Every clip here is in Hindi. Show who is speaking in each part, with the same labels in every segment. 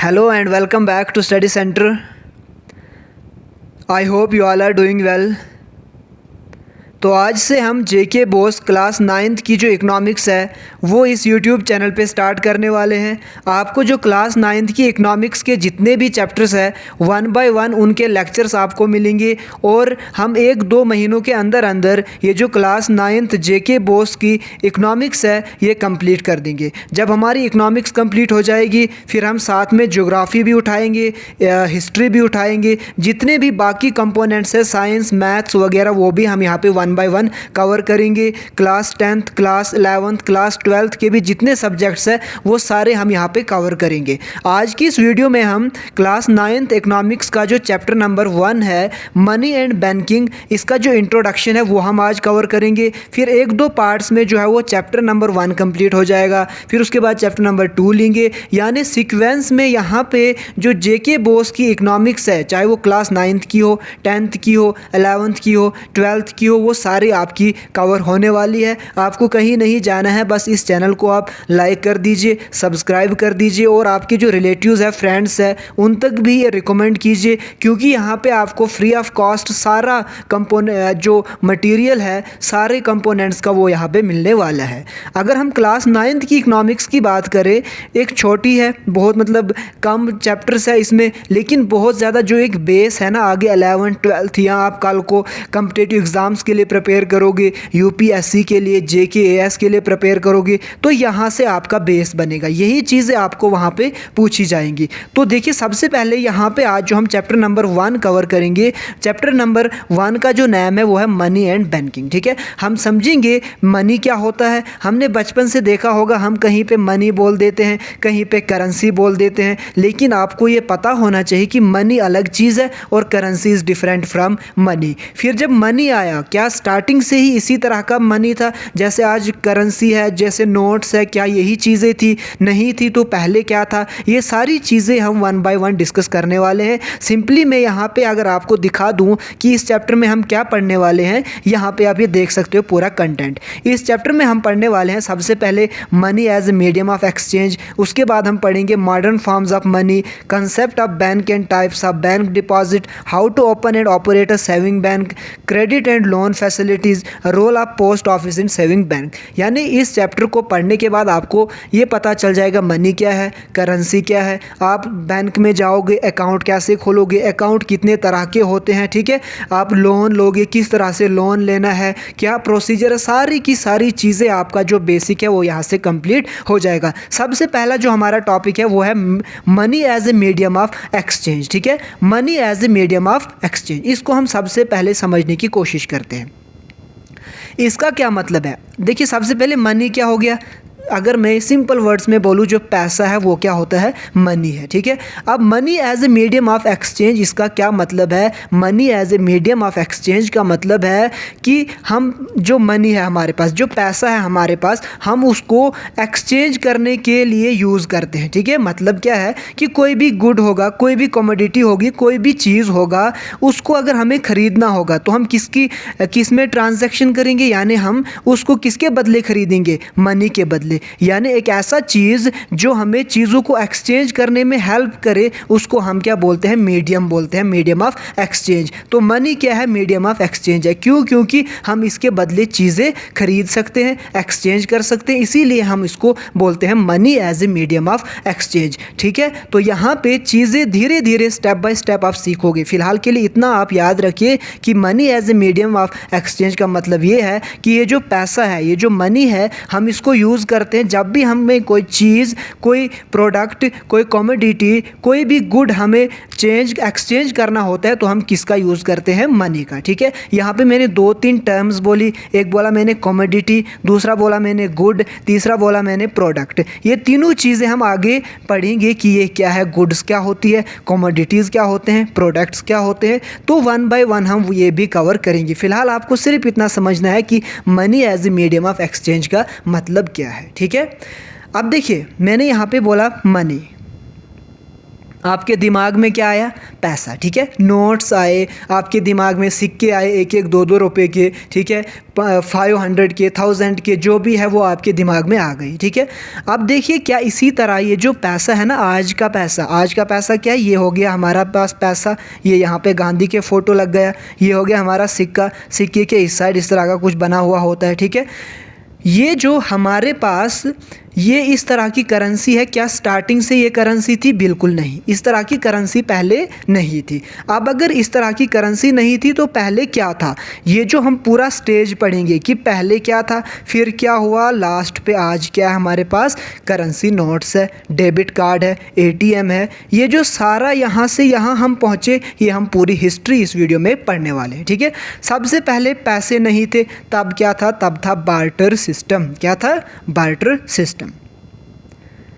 Speaker 1: Hello and welcome back to Study Center. I hope you all are doing well. तो आज से हम जेके बोस क्लास 9th की जो इकोनॉमिक्स है वो इस यूट्यूब चैनल पे स्टार्ट करने वाले हैं। आपको जो क्लास 9th की इकोनॉमिक्स के जितने भी चैप्टर्स हैं 1 बाय 1 उनके लेक्चर्स आपको मिलेंगे और हम 1-2 महीनों के अंदर अंदर ये जो क्लास 9th जेके बोस की इकोनॉमिक्स है ये कंप्लीट कर देंगे। जब हमारी इकोनॉमिक्स कंप्लीट हो जाएगी फिर हम साथ में ज्योग्राफी भी उठाएंगे, हिस्ट्री भी उठाएंगे, जितने भी बाकी कंपोनेंट्स है साइंस मैथ्स वगैरह वो भी हम यहाँ पे 1 बाय 1 कवर करेंगे। Class 10th class 11th class 12th के भी जितने सब्जेक्ट्स हैं वो सारे हम यहाँ पे कवर करेंगे। आज की इस वीडियो में हम क्लास 9th इकोनॉमिक्स का जो चैप्टर नंबर 1 है मनी एंड बैंकिंग, इसका जो इंट्रोडक्शन है वो हम आज कवर करेंगे। फिर 1-2 पार्ट्स में जो है वो चैप्टर नंबर 1 कंप्लीट हो जाएगा। फिर उसके बाद चैप्टर नंबर 2 लेंगे, यानी सीक्वेंस में यहाँ पे जो जेके बोस की इकोनॉमिक्स है चाहे वो क्लास 9th की हो, 10th की हो, 11th की हो, 12th की हो, वो सारी आपकी कवर होने वाली है। आपको कहीं नहीं जाना है, बस इस चैनल को आप लाइक कर दीजिए, सब्सक्राइब कर दीजिए और आपके जो रिलेटिव्स है, फ्रेंड्स है, उन तक भी ये रिकमेंड कीजिए, क्योंकि यहाँ पे आपको फ्री ऑफ कॉस्ट सारा कंपोनेंट जो मटेरियल है सारे कंपोनेंट्स का वो यहाँ पे मिलने वाला है। अगर हम क्लास 9th की इकोनॉमिक्स की बात करें, एक छोटी है, बहुत मतलब कम चैप्टर्स है इसमें, लेकिन बहुत ज़्यादा जो एक बेस है ना आगे 11th 12th या आप कल को कम्पिटिटिव एग्ज़ाम्स के लिए प्रिपेयर करोगे, यूपीएससी के लिए, जेकेएएस के लिए प्रिपेयर करोगे, तो यहाँ से आपका बेस बनेगा। यही चीज़ें आपको वहाँ पे पूछी जाएंगी। तो देखिए सबसे पहले यहाँ पे आज जो हम चैप्टर नंबर 1 कवर करेंगे, चैप्टर नंबर 1 का जो नाम है वो है मनी एंड बैंकिंग। ठीक है, हम समझेंगे मनी क्या होता है। हमने बचपन से देखा होगा, हम कहीं पे मनी बोल देते हैं, कहीं पे करेंसी बोल देते हैं, लेकिन आपको ये पता होना चाहिए कि मनी अलग चीज़ है और currency is different from money. फिर जब मनी आया, क्या स्टार्टिंग से ही इसी तरह का मनी था जैसे आज करेंसी है, जैसे नोट्स है, क्या यही चीज़ें थी? नहीं थी तो पहले क्या था? ये सारी चीज़ें हम 1 बाय 1 डिस्कस करने वाले हैं। सिंपली मैं यहाँ पे अगर आपको दिखा दूँ कि इस चैप्टर में हम क्या पढ़ने वाले हैं, यहाँ पे आप ये देख सकते हो पूरा कंटेंट। इस चैप्टर में हम पढ़ने वाले हैं सबसे पहले money as a medium of exchange, उसके बाद हम पढ़ेंगे modern forms of money, concept of bank and types of bank deposit, how to open and operate a saving bank, credit and loan facilities, role of post office in saving bank. यानी इस चैप्टर को पढ़ने के बाद आपको ये पता चल जाएगा मनी क्या है, करेंसी क्या है, आप बैंक में जाओगे अकाउंट कैसे खोलोगे, अकाउंट कितने तरह के होते हैं, ठीक है, आप लोन लोगे किस तरह से लोन लेना है, क्या प्रोसीजर है, सारी की सारी चीज़ें आपका जो बेसिक है वो यहाँ से कंप्लीट हो जाएगा। सबसे पहला जो हमारा टॉपिक है वो है money as a medium of exchange. ठीक है, money as a medium of exchange, इसको हम सबसे पहले समझने की कोशिश करते हैं। इसका क्या मतलब है? देखिए सबसे पहले मनी क्या हो गया, अगर मैं सिंपल वर्ड्स में बोलूँ जो पैसा है वो क्या होता है, मनी है। ठीक है, अब money as a medium of exchange, इसका क्या मतलब है? Money as a medium of exchange का मतलब है कि हम जो मनी है हमारे पास, जो पैसा है हमारे पास, हम उसको एक्सचेंज करने के लिए यूज़ करते हैं। ठीक है, मतलब क्या है कि कोई भी गुड होगा, कोई भी कमोडिटी होगी, कोई भी चीज़ होगा, उसको अगर हमें ख़रीदना होगा तो हम किस में ट्रांजैक्शन करेंगे, यानी हम उसको किसके बदले खरीदेंगे? मनी के बदले। यानी एक ऐसा चीज़ जो हमें चीज़ों को एक्सचेंज करने में हेल्प करे उसको हम क्या बोलते हैं? मीडियम बोलते हैं, मीडियम ऑफ एक्सचेंज। तो मनी क्या है? मीडियम ऑफ एक्सचेंज है। क्यों? क्योंकि हम इसके बदले चीज़ें खरीद सकते हैं, एक्सचेंज कर सकते हैं, इसीलिए हम इसको बोलते हैं money as a medium of exchange. ठीक है, तो यहाँ पे चीज़ें धीरे धीरे स्टेप बाय स्टेप आप सीखोगे। फिलहाल के लिए इतना आप याद रखिए कि money as a medium of exchange का मतलब ये है कि ये जो पैसा है, ये जो मनी है, हम इसको यूज़ करते हैं जब भी हमें कोई चीज़, कोई प्रोडक्ट, कोई कमोडिटी, कोई भी गुड हमें एक्सचेंज करना होता है तो हम किसका यूज़ करते हैं? मनी का। ठीक है, यहाँ पे मैंने 2-3 टर्म्स बोली, एक बोला मैंने कमोडिटी, दूसरा बोला मैंने गुड, तीसरा बोला मैंने प्रोडक्ट। ये तीनों चीज़ें हम आगे पढ़ेंगे कि ये क्या है, गुड्स क्या होती है, कमोडिटीज़ क्या होते हैं, प्रोडक्ट्स क्या होते हैं, तो 1 बाय 1 हम ये भी कवर करेंगे। फिलहाल आपको सिर्फ इतना समझना है कि money as a medium of exchange का मतलब क्या है। ठीक है, अब देखिए मैंने यहाँ पे बोला मनी, आपके दिमाग में क्या आया? पैसा, ठीक है। नोट्स आए आपके दिमाग में, सिक्के आए 1-1 2-2 रुपए के, ठीक है, 500 के, 1000 के, जो भी है वो आपके दिमाग में आ गई, ठीक है। अब देखिए क्या इसी तरह ये जो पैसा है ना, आज का पैसा क्या है? ये हो गया हमारा पास पैसा, ये यहाँ पे गांधी के फ़ोटो लग गया, ये हो गया हमारा सिक्का, सिक्के के इस साइड इस तरह का कुछ बना हुआ होता है, ठीक है। ये जो हमारे पास ये इस तरह की करेंसी है, क्या स्टार्टिंग से ये करेंसी थी? बिल्कुल नहीं, इस तरह की करेंसी पहले नहीं थी। अब अगर इस तरह की करेंसी नहीं थी तो पहले क्या था? ये जो हम पूरा स्टेज पढ़ेंगे कि पहले क्या था, फिर क्या हुआ, लास्ट पे आज क्या है हमारे पास? करेंसी नोट्स है, डेबिट कार्ड है, एटीएम है। ये जो सारा यहाँ से यहाँ हम पहुँचे, ये हम पूरी हिस्ट्री इस वीडियो में पढ़ने वाले हैं, ठीक है। सबसे पहले पैसे नहीं थे, तब क्या था? तब था बार्टर सिस्टम। क्या था? Barter system.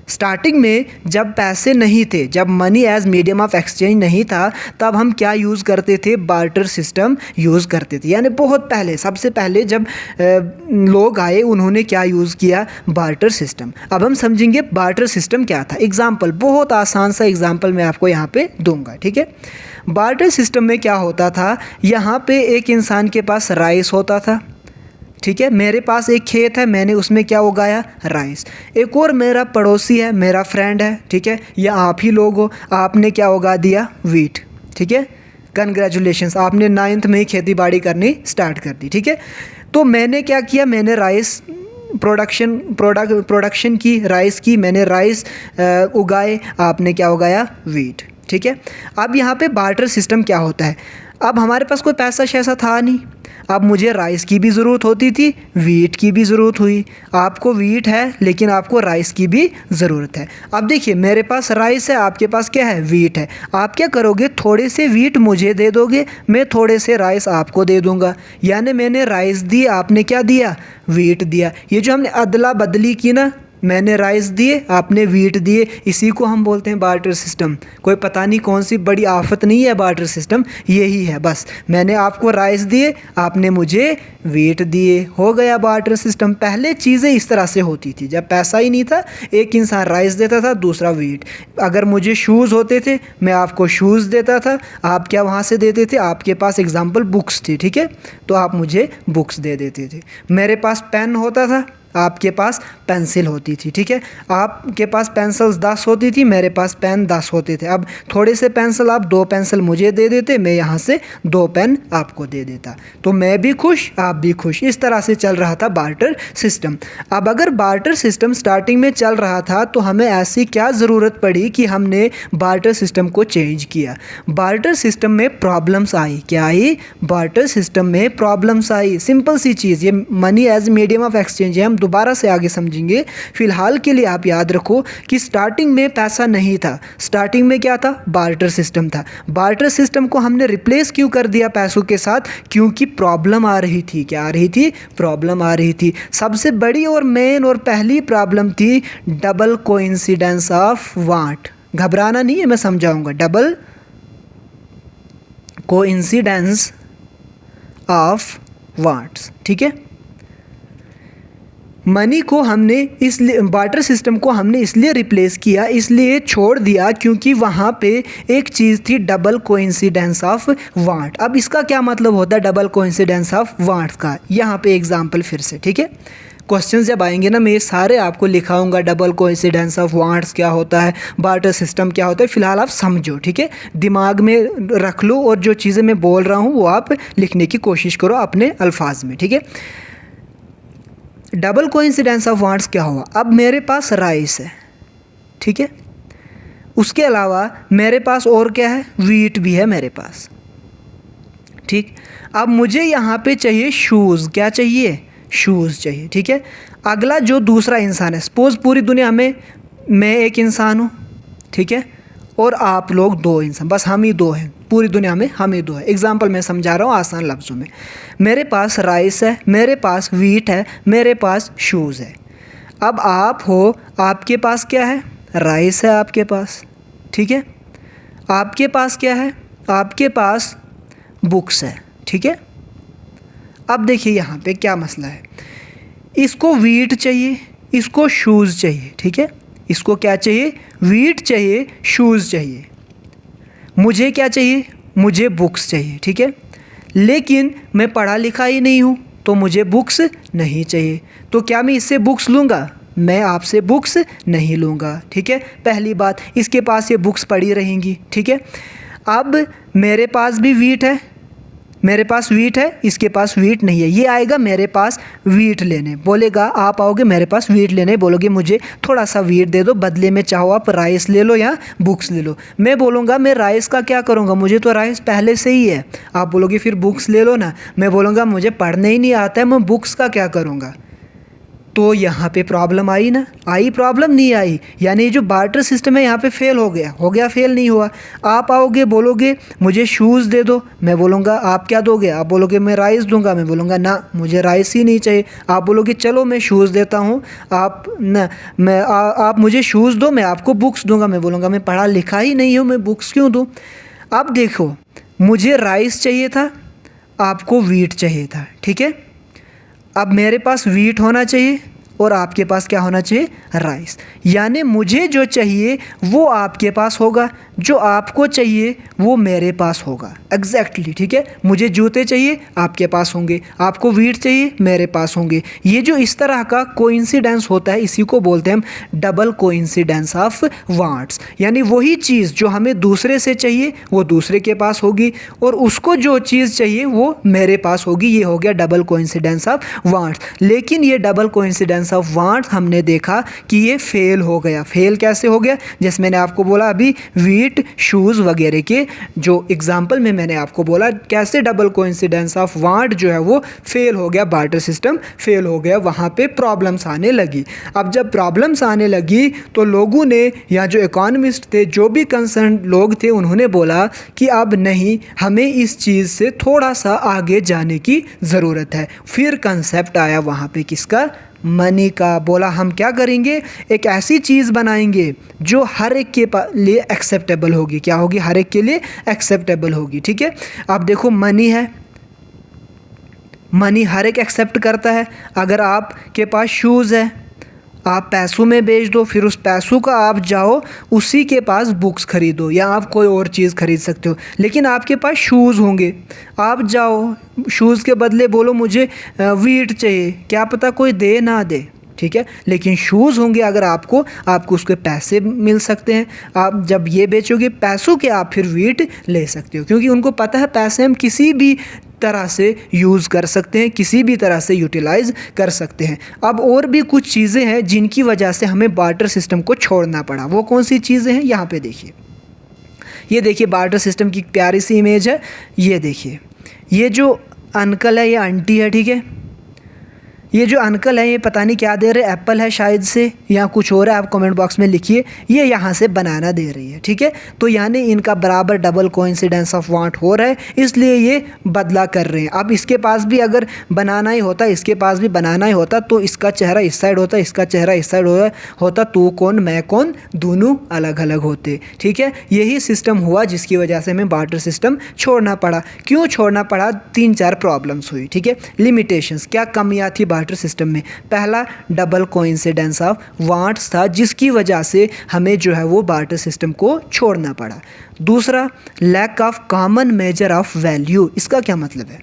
Speaker 1: स्टार्टिंग में जब पैसे नहीं थे, जब money as medium of exchange नहीं था, तब हम क्या यूज़ करते थे? बार्टर सिस्टम यूज़ करते थे। यानी बहुत पहले, सबसे पहले जब लोग आए उन्होंने क्या यूज़ किया? Barter system. अब हम समझेंगे बार्टर सिस्टम क्या था। एग्जाम्पल, बहुत आसान सा एग्जाम्पल मैं आपको यहाँ पे दूंगा, ठीक है। बार्टर सिस्टम में क्या होता था? यहाँ पे एक इंसान के पास राइस होता था, ठीक है। मेरे पास एक खेत है, मैंने उसमें क्या उगाया? राइस। एक और मेरा पड़ोसी है, मेरा फ्रेंड है, ठीक है, या आप ही लोग हो, आपने क्या उगा दिया? वीट, ठीक है। कंग्रेचुलेशंस, आपने 9th में ही खेती बाड़ी करनी स्टार्ट कर दी, ठीक है। तो मैंने क्या किया? मैंने राइस प्रोडक्शन की, राइस की, मैंने राइस उगाए, आपने क्या उगाया? वीट, ठीक है। अब यहाँ पे बार्टर सिस्टम क्या होता है? अब हमारे पास कोई पैसा शैसा था नहीं, अब मुझे राइस की भी ज़रूरत होती थी, वीट की भी ज़रूरत हुई। आपको वीट है लेकिन आपको राइस की भी ज़रूरत है। अब देखिए मेरे पास राइस है, आपके पास क्या है? वीट है। आप क्या करोगे? थोड़े से वीट मुझे दे दोगे, मैं थोड़े से राइस आपको दे दूंगा। यानी मैंने राइस दी, आपने क्या दिया? वीट दिया। ये जो हमने अदला बदली की ना, मैंने राइस दिए, आपने वीट दिए, इसी को हम बोलते हैं बार्टर सिस्टम। कोई पता नहीं कौन सी बड़ी आफत नहीं है बार्टर सिस्टम, यही है बस। मैंने आपको राइस दिए, आपने मुझे वीट दिए, हो गया बार्टर सिस्टम। पहले चीज़ें इस तरह से होती थी, जब पैसा ही नहीं था, एक इंसान राइस देता था, दूसरा वीट। अगर मुझे शूज़ होते थे, मैं आपको शूज़ देता था, आप क्या वहाँ से देते थे? आपके पास एग्जाम्पल बुक्स थी, ठीक है, तो आप मुझे बुक्स दे देते थे। मेरे पास पेन होता था, आपके पास पेंसिल होती थी, ठीक है। आपके पास पेंसिल्स 10 होती थी, मेरे पास पेन 10 होते थे। अब थोड़े से पेंसिल, आप 2 पेंसिल मुझे दे देते, मैं यहाँ से 2 पेन आपको दे देता, तो मैं भी खुश, आप भी खुश। इस तरह से चल रहा था बार्टर सिस्टम। अब अगर बार्टर सिस्टम स्टार्टिंग में चल रहा था तो हमें ऐसी क्या ज़रूरत पड़ी कि हमने बार्टर सिस्टम को चेंज किया? बार्टर सिस्टम में प्रॉब्लम्स आई। क्या आई? बार्टर सिस्टम में प्रॉब्लम्स आई। सिंपल सी चीज़, ये money as medium of exchange है, हम दोबारा से आगे समझेंगे। फिलहाल के लिए आप याद रखो कि स्टार्टिंग में पैसा नहीं था, स्टार्टिंग में क्या था? बार्टर सिस्टम था। बार्टर सिस्टम को हमने रिप्लेस क्यों कर दिया पैसों के साथ? क्योंकि प्रॉब्लम आ रही थी। क्या आ रही थी? प्रॉब्लम आ रही थी। सबसे बड़ी और मेन और पहली प्रॉब्लम थी डबल कोइंसिडेंस ऑफ वांट। घबराना नहीं है, मैं समझाऊंगा। डबल कोइंसिडेंस ऑफ वांट्स, ठीक है। मनी को हमने इसलिए, बार्टर सिस्टम को हमने इसलिए रिप्लेस किया, इसलिए छोड़ दिया क्योंकि वहाँ पे एक चीज़ थी डबल कोइंसिडेंस ऑफ वांट। अब इसका क्या मतलब होता है डबल कोइंसिडेंस ऑफ वांट का? यहाँ पे एग्जांपल फिर से, ठीक है। क्वेश्चंस जब आएंगे ना, मैं ये सारे आपको लिखाऊंगा। डबल कोइंसिडेंस ऑफ वांट्स क्या होता है, बार्टर सिस्टम क्या होता है, फिलहाल आप समझो, ठीक है, दिमाग में रख लो और जो चीज़ें मैं बोल रहा हूँ वो आप लिखने की कोशिश करो अपने अल्फाज में, ठीक है। डबल कोइंसिडेंस ऑफ वांट्स क्या हुआ? अब मेरे पास राइस है, ठीक है, उसके अलावा मेरे पास और क्या है? वीट भी है मेरे पास, ठीक। अब मुझे यहाँ पे चाहिए शूज़। क्या चाहिए? शूज़ चाहिए, ठीक है। अगला जो दूसरा इंसान है, सपोज पूरी दुनिया में मैं एक इंसान हूँ, ठीक है, और आप लोग 2 इंसान, बस हम ही 2 हैं पूरी दुनिया में, हम ही 2 हैं। एग्जाम्पल मैं समझा रहा हूँ आसान लफ्ज़ों में। मेरे पास राइस है, मेरे पास वीट है, मेरे पास शूज़ है। अब आप हो, आपके पास क्या है? राइस है आपके पास, ठीक है। आपके पास क्या है? आपके पास बुक्स है, ठीक है। अब देखिए यहाँ पे क्या मसला है, इसको वीट चाहिए, इसको शूज़ चाहिए, ठीक है। इसको क्या चाहिए? वीट चाहिए, शूज़ चाहिए। मुझे क्या चाहिए, मुझे बुक्स चाहिए, ठीक है, लेकिन मैं पढ़ा लिखा ही नहीं हूँ तो मुझे बुक्स नहीं चाहिए। तो क्या मैं इससे बुक्स लूँगा? मैं आपसे बुक्स नहीं लूँगा, ठीक है। पहली बात, इसके पास ये बुक्स पड़ी रहेंगी, ठीक है। अब मेरे पास भी वीट है, मेरे पास वीट है, इसके पास वीट नहीं है। ये आएगा मेरे पास वीट लेने, बोलेगा, आप आओगे मेरे पास वीट लेने, बोलोगे मुझे थोड़ा सा वीट दे दो, बदले में चाहो आप राइस ले लो या बुक्स ले लो। मैं बोलूँगा मैं राइस का क्या करूँगा, मुझे तो राइस पहले से ही है। आप बोलोगे फिर बुक्स ले लो ना। मैं बोलूँगा मुझे पढ़ने ही नहीं आता है, मैं बुक्स का क्या करूँगा। तो यहाँ पे प्रॉब्लम आई ना, आई प्रॉब्लम, नहीं आई, यानी जो बार्टर सिस्टम है यहाँ पे फेल हो गया फेल नहीं हुआ। आप आओगे बोलोगे मुझे शूज़ दे दो, मैं बोलूँगा आप क्या दोगे, आप बोलोगे मैं राइस दूंगा, मैं बोलूँगा ना मुझे राइस ही नहीं चाहिए। आप बोलोगे चलो मैं शूज़ देता हूँ, आप मुझे शूज़ दो, मैं आपको बुक्स दूंगा, मैं बोलूँगा मैं पढ़ा लिखा ही नहीं हूँ, मैं बुक्स क्यों दूँ। अब देखो, मुझे राइस चाहिए था, आपको वीट चाहिए था, ठीक है। अब मेरे पास वीट होना चाहिए और आपके पास क्या होना चाहिए, राइस। यानी मुझे जो चाहिए वो आपके पास होगा, जो आपको चाहिए वो मेरे पास होगा, एग्जैक्टली, ठीक है। मुझे जूते चाहिए, आपके पास होंगे, आपको वीट चाहिए, मेरे पास होंगे। ये जो इस तरह का कोइंसिडेंस होता है, इसी को बोलते हैं हम डबल कोइंसिडेंस ऑफ वांट्स। यानी वही चीज़ जो हमें दूसरे से चाहिए वो दूसरे के पास होगी, और उसको जो चीज़ चाहिए वो मेरे पास होगी। ये हो गया डबल कोइंसिडेंस ऑफ वांट्स। लेकिन ये डबल कोइंसिडेंस ऑफ वांट्स हमने देखा कि ये फेल हो गया। फेल कैसे हो गया? जैसे मैंने आपको बोला अभी, वीट, शूज़ वगैरह के जो एग्जाम्पल में मैंने आपको बोला, कैसे डबल कोइंसिडेंस ऑफ वांट जो है वो फेल हो गया, बार्टर सिस्टम फेल हो गया, वहाँ पे प्रॉब्लम्स आने लगी। अब जब प्रॉब्लम्स आने लगी तो लोगों ने, या जो इकोनॉमिस्ट थे, जो भी कंसर्न लोग थे, उन्होंने बोला कि अब नहीं, हमें इस चीज़ से थोड़ा सा आगे जाने की ज़रूरत है। फिर कंसेप्ट आया वहाँ पे किसका, मनी का। बोला हम क्या करेंगे, एक ऐसी चीज़ बनाएंगे जो हर एक के लिए एक्सेप्टेबल होगी। क्या होगी? हर एक के लिए एक्सेप्टेबल होगी, ठीक है। अब देखो, मनी है, मनी हर एक एक्सेप्ट करता है। अगर आपके पास शूज़ है, आप पैसों में बेच दो, फिर उस पैसों का आप जाओ उसी के पास बुक्स खरीदो, या आप कोई और चीज़ खरीद सकते हो। लेकिन आपके पास शूज़ होंगे, आप जाओ शूज़ के बदले बोलो मुझे वीट चाहिए, क्या पता कोई दे ना दे, ठीक है। लेकिन शूज़ होंगे अगर आपको उसके पैसे मिल सकते हैं। आप जब ये बेचोगे पैसों के, आप फिर वीट ले सकते हो, क्योंकि उनको पता है पैसे हम किसी भी तरह से यूज़ कर सकते हैं, किसी भी तरह से यूटिलाइज़ कर सकते हैं। अब और भी कुछ चीज़ें हैं जिनकी वजह से हमें बार्टर सिस्टम को छोड़ना पड़ा। वो कौन सी चीज़ें हैं, यहाँ पे देखिए। ये देखिए बार्टर सिस्टम की प्यारी सी इमेज है। ये देखिए, ये जो अंकल है, ये आंटी है, ठीक है। ये जो अंकल है, ये पता नहीं क्या दे रहे, एप्पल है शायद से, या कुछ और है, आप कमेंट बॉक्स में लिखिए। ये यहाँ से बनाना दे रही है, ठीक है। तो यानी इनका बराबर डबल कोइंसिडेंस ऑफ वांट हो रहा है, इसलिए ये बदला कर रहे हैं। अब इसके पास भी अगर बनाना ही होता, इसके पास भी बनाना ही होता, तो इसका चेहरा इस साइड होता, इसका चेहरा इस साइड होता, तू कौन मैं कौन, दोनों अलग अलग होते, ठीक है। यही सिस्टम हुआ जिसकी वजह से हमें बार्टर सिस्टम छोड़ना पड़ा। क्यों छोड़ना पड़ा? 3-4 प्रॉब्लम्स हुई, ठीक है। लिमिटेशंस, क्या कमियाँ थी बार्टर सिस्टम में? पहला, डबल कोइंसिडेंस ऑफ वांट्स था, जिसकी वजह से हमें जो है वो बार्टर सिस्टम को छोड़ना पड़ा। दूसरा, lack of common measure of value. इसका क्या मतलब है?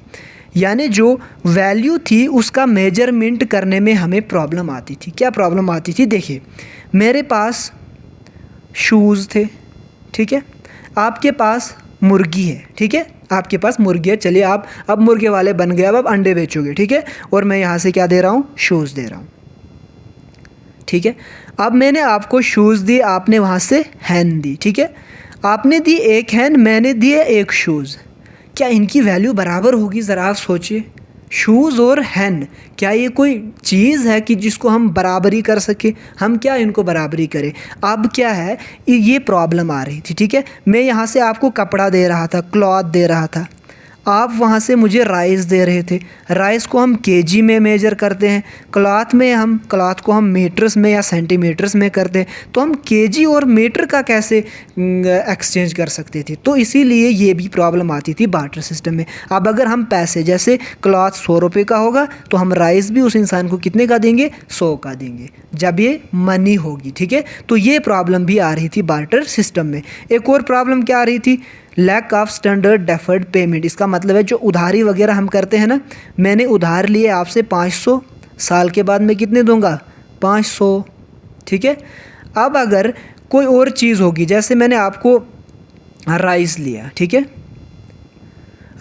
Speaker 1: यानी जो वैल्यू थी उसका मेजरमेंट करने में हमें प्रॉब्लम आती थी। क्या प्रॉब्लम आती थी? देखिए, मेरे पास शूज़ थे, ठीक है, आपके पास मुर्गी है, ठीक है, आपके पास मुर्गी है, चलिए आप अब मुर्गे वाले बन गए, अब आप अंडे बेचोगे, ठीक है, और मैं यहाँ से क्या दे रहा हूँ, शूज़ दे रहा हूँ, ठीक है। अब मैंने आपको शूज़ दिए, आपने वहाँ से हैन दी, ठीक है, आपने दी एक हैन, मैंने दिए एक शूज़। क्या इनकी वैल्यू बराबर होगी? ज़रा आप सोचिए, शूज़ और हैन, क्या ये कोई चीज़ है कि जिसको हम बराबरी कर सके? हम क्या इनको बराबरी करें? अब क्या है, ये प्रॉब्लम आ रही थी, ठीक है। मैं यहाँ से आपको कपड़ा दे रहा था, क्लॉथ दे रहा था, आप वहाँ से मुझे राइस दे रहे थे। राइस को हम केजी में मेजर करते हैं, क्लॉथ को हम मीटर्स में या सेंटीमीटर्स में करते हैं, तो हम केजी और मीटर का कैसे एक्सचेंज कर सकते थे? तो इसीलिए ये भी प्रॉब्लम आती थी बार्टर सिस्टम में। अब अगर हम पैसे, जैसे क्लॉथ 100 रुपये का होगा तो हम राइस भी उस इंसान को कितने का देंगे? 100 का देंगे, जब ये मनी होगी, ठीक है। तो ये प्रॉब्लम भी आ रही थी बार्टर सिस्टम में। एक और प्रॉब्लम क्या आ रही थी? Lack of standard deferred payment, इसका मतलब है जो उधारी वगैरह हम करते हैं ना, मैंने उधार लिए आपसे 500, साल के बाद मैं कितने दूंगा 500, ठीक है। अब अगर कोई और चीज़ होगी, जैसे मैंने आपको राइस लिया, ठीक है,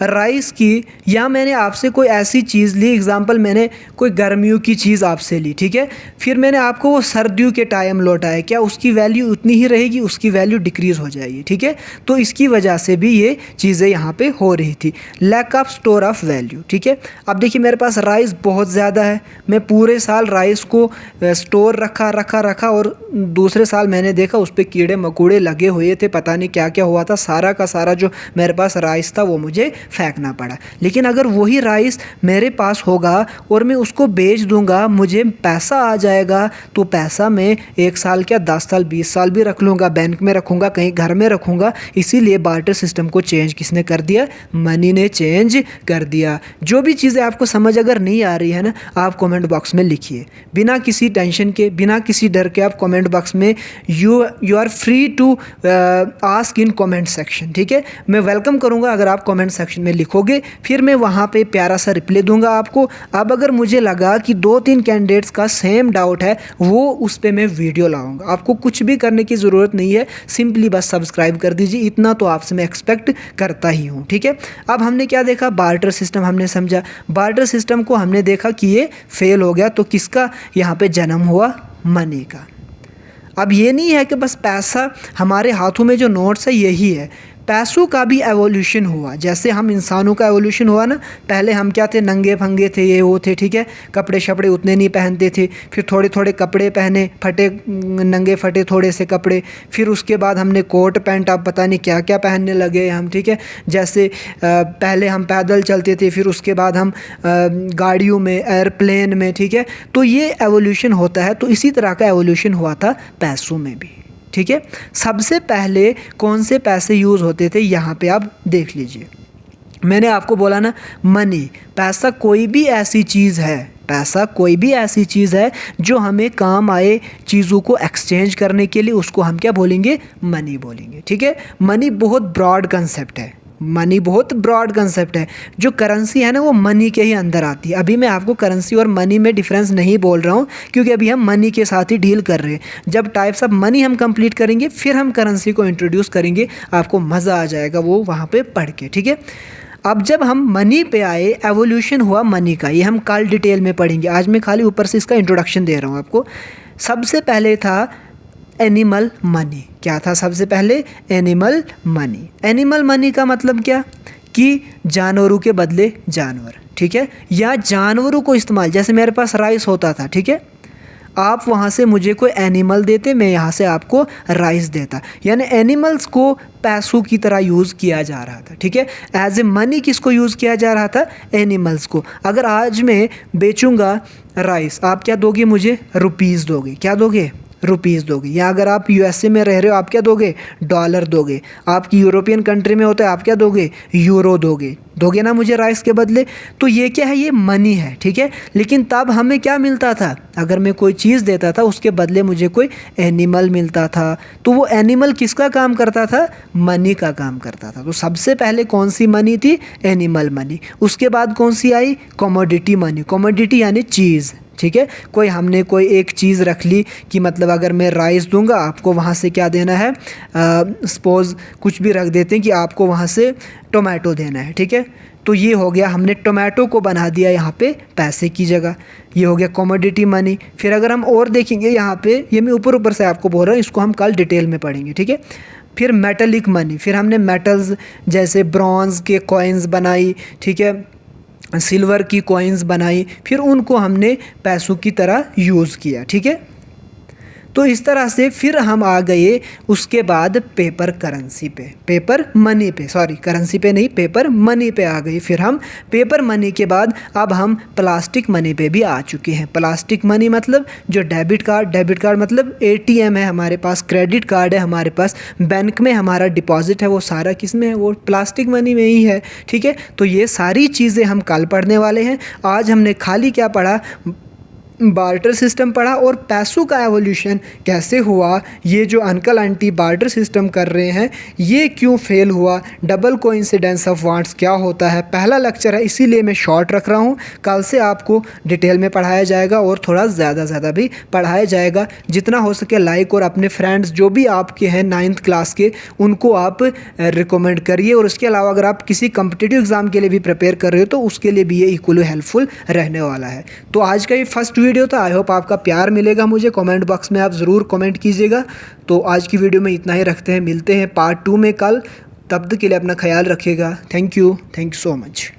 Speaker 1: राइस की, या मैंने आपसे कोई ऐसी चीज़ ली, एग्जांपल मैंने कोई गर्मियों की चीज़ आपसे ली, ठीक है, फिर मैंने आपको वो सर्दियों के टाइम लौटाया, क्या उसकी वैल्यू उतनी ही रहेगी, उसकी वैल्यू डिक्रीज़ हो जाएगी, ठीक है। तो इसकी वजह से भी ये चीज़ें यहाँ पे हो रही थी, lack of store of value, ठीक है। अब देखिए मेरे पास राइस बहुत ज़्यादा है, मैं पूरे साल राइस को स्टोर रखा और दूसरे साल मैंने देखा उस पर कीड़े मकोड़े लगे हुए थे, पता नहीं क्या क्या हुआ था, सारा का सारा जो मेरे पास राइस था वो मुझे फेंकना पड़ा। लेकिन अगर वही राइस मेरे पास होगा और मैं उसको बेच दूंगा, मुझे पैसा आ जाएगा, तो पैसा मैं 1 साल क्या 10 साल 20 साल भी रख लूँगा, बैंक में रखूँगा, कहीं घर में रखूँगा। इसीलिए बार्टर सिस्टम को चेंज किसने कर दिया, मनी ने चेंज कर दिया। जो भी चीज़ें आपको समझ अगर नहीं आ रही है ना, आप कमेंट बॉक्स में लिखिए, बिना किसी टेंशन के, बिना किसी डर के। आप कमेंट बॉक्स में you are free to ask in comment section, ठीक है। मैं वेलकम करूँगा अगर आप कमेंट सेक्शन में लिखोगे, फिर मैं वहाँ पे प्यारा सा रिप्लाई दूंगा आपको। अब अगर मुझे लगा कि 2-3 कैंडिडेट्स का सेम डाउट है, वो उस पर मैं वीडियो लाऊंगा। आपको कुछ भी करने की ज़रूरत नहीं है, सिंपली बस सब्सक्राइब कर दीजिए, इतना तो आपसे मैं एक्सपेक्ट करता ही हूँ, ठीक है। अब हमने क्या देखा, बार्टर सिस्टम हमने समझा, बार्टर सिस्टम को हमने देखा कि ये फेल हो गया, तो किसका यहाँ पे जन्म हुआ, मनी का। अब ये नहीं है कि बस पैसा हमारे हाथों में जो नोट्स है यही है, पैसों का भी एवोल्यूशन हुआ। जैसे हम इंसानों का एवोल्यूशन हुआ ना, पहले हम क्या थे, नंगे फंगे थे, ये वो थे, ठीक है, कपड़े शपड़े उतने नहीं पहनते थे, फिर थोड़े थोड़े कपड़े पहने, फटे नंगे फटे थोड़े से कपड़े, फिर उसके बाद हमने कोट पैंट, अब पता नहीं क्या क्या पहनने लगे हम, ठीक है। जैसे पहले हम पैदल चलते थे, फिर उसके बाद हम गाड़ियों में, एयरप्लेन में, ठीक है। तो ये एवोल्यूशन होता है, तो इसी तरह का एवोल्यूशन हुआ था पैसों में भी, ठीक है। सबसे पहले कौन से पैसे यूज़ होते थे, यहाँ पे आप देख लीजिए। मैंने आपको बोला ना, मनी, पैसा कोई भी ऐसी चीज़ है, पैसा कोई भी ऐसी चीज़ है जो हमें काम आए, चीज़ों को एक्सचेंज करने के लिए, उसको हम क्या बोलेंगे, मनी बोलेंगे, ठीक है। मनी बहुत ब्रॉड कंसेप्ट है, मनी बहुत ब्रॉड कंसेप्ट है। जो करेंसी है ना, वो मनी के ही अंदर आती है। अभी मैं आपको करेंसी और मनी में डिफरेंस नहीं बोल रहा हूँ, क्योंकि अभी हम मनी के साथ ही डील कर रहे हैं। जब टाइप्स ऑफ मनी हम कंप्लीट करेंगे, फिर हम करेंसी को इंट्रोड्यूस करेंगे, आपको मज़ा आ जाएगा वो वहाँ पे पढ़ के, ठीक है। अब जब हम मनी पे आए, एवोल्यूशन हुआ मनी का, ये हम कल डिटेल में पढ़ेंगे। आज मैं खाली ऊपर से इसका इंट्रोडक्शन दे रहा हूँ आपको। सबसे पहले था एनिमल मनी। क्या था सबसे पहले, एनिमल मनी। एनिमल मनी का मतलब क्या, कि जानवरों के बदले जानवर, ठीक है, या जानवरों को इस्तेमाल, जैसे मेरे पास राइस होता था, ठीक है, आप वहाँ से मुझे कोई एनिमल देते, मैं यहाँ से आपको राइस देता, यानी एनिमल्स को पैसों की तरह यूज़ किया जा रहा था, ठीक है। एज ए मनी किसको यूज़ किया जा रहा था, एनिमल्स को। अगर आज मैं बेचूंगा राइस, आप क्या दोगे मुझे, रुपीज़ दोगे, क्या दोगे, रुपीज़ दोगे। या अगर आप यूएसए में रह रहे हो, आप क्या दोगे, डॉलर दोगे। आपकी यूरोपियन कंट्री में होता है, आप क्या दोगे, यूरो दोगे ना मुझे राइस के बदले। तो ये क्या है, ये मनी है, ठीक है। लेकिन तब हमें क्या मिलता था, अगर मैं कोई चीज़ देता था, उसके बदले मुझे कोई एनिमल मिलता था, तो वो एनिमल किसका काम करता था, मनी का काम करता था। तो सबसे पहले कौन सी मनी थी, एनिमल मनी। उसके बाद कौन सी आई, कमोडिटी मनी। कमोडिटी यानी चीज़, ठीक है। हमने कोई एक चीज़ रख ली कि मतलब अगर मैं राइस दूंगा, आपको वहाँ से क्या देना है, सपोज़ कुछ भी रख देते हैं कि आपको वहाँ से टोमेटो देना है, ठीक है। तो ये हो गया, हमने टोमेटो को बना दिया यहाँ पे पैसे की जगह, ये हो गया कमोडिटी मनी। फिर अगर हम और देखेंगे यहाँ पे, ये मैं ऊपर से आपको बोल रहा हूँ, इसको हम कल डिटेल में पढ़ेंगे, ठीक है। फिर मेटलिक मनी, फिर हमने मेटल्स जैसे ब्रॉन्ज़ के कॉइन्स बनाई, ठीक है, सिल्वर की कॉइन्स बनाई, फिर उनको हमने पैसों की तरह यूज़ किया, ठीक है। तो इस तरह से फिर हम आ गए उसके बाद पेपर करेंसी पे, पेपर मनी पे, सॉरी करेंसी पे नहीं, पेपर मनी पे आ गए। फिर हम पेपर मनी के बाद अब हम प्लास्टिक मनी पे भी आ चुके हैं। प्लास्टिक मनी मतलब जो डेबिट कार्ड मतलब एटीएम है हमारे पास, क्रेडिट कार्ड है हमारे पास, बैंक में हमारा डिपॉजिट है, वो सारा किस में है, वो प्लास्टिक मनी में ही है, ठीक है। तो ये सारी चीज़ें हम कल पढ़ने वाले हैं। आज हमने खाली क्या पढ़ा, बार्टर सिस्टम पढ़ा और पैसों का एवोल्यूशन कैसे हुआ, ये जो अंकल आंटी बार्टर सिस्टम कर रहे हैं ये क्यों फेल हुआ, डबल कोइंसिडेंस ऑफ वांट्स क्या होता है, पहला लेक्चर है इसीलिए मैं शॉर्ट रख रहा हूँ। कल से आपको डिटेल में पढ़ाया जाएगा और थोड़ा ज़्यादा भी पढ़ाया जाएगा। जितना हो सके लाइक और अपने फ्रेंड्स जो भी आपके हैं 9th क्लास के उनको आप रिकमेंड करिए। और उसके अलावा अगर आप किसी कम्पिटिटिव एग्ज़ाम के लिए भी प्रिपेयर कर रहे हो तो उसके लिए भी ये इक्वली हेल्पफुल रहने वाला है। तो आज का ये फर्स्ट वीडियो था। आई होप आपका प्यार मिलेगा मुझे। कमेंट बॉक्स में आप ज़रूर कमेंट कीजिएगा। तो आज की वीडियो में इतना ही रखते हैं, मिलते हैं पार्ट 2 में कल। तब तक के लिए अपना ख्याल रखिएगा। Thank you so much.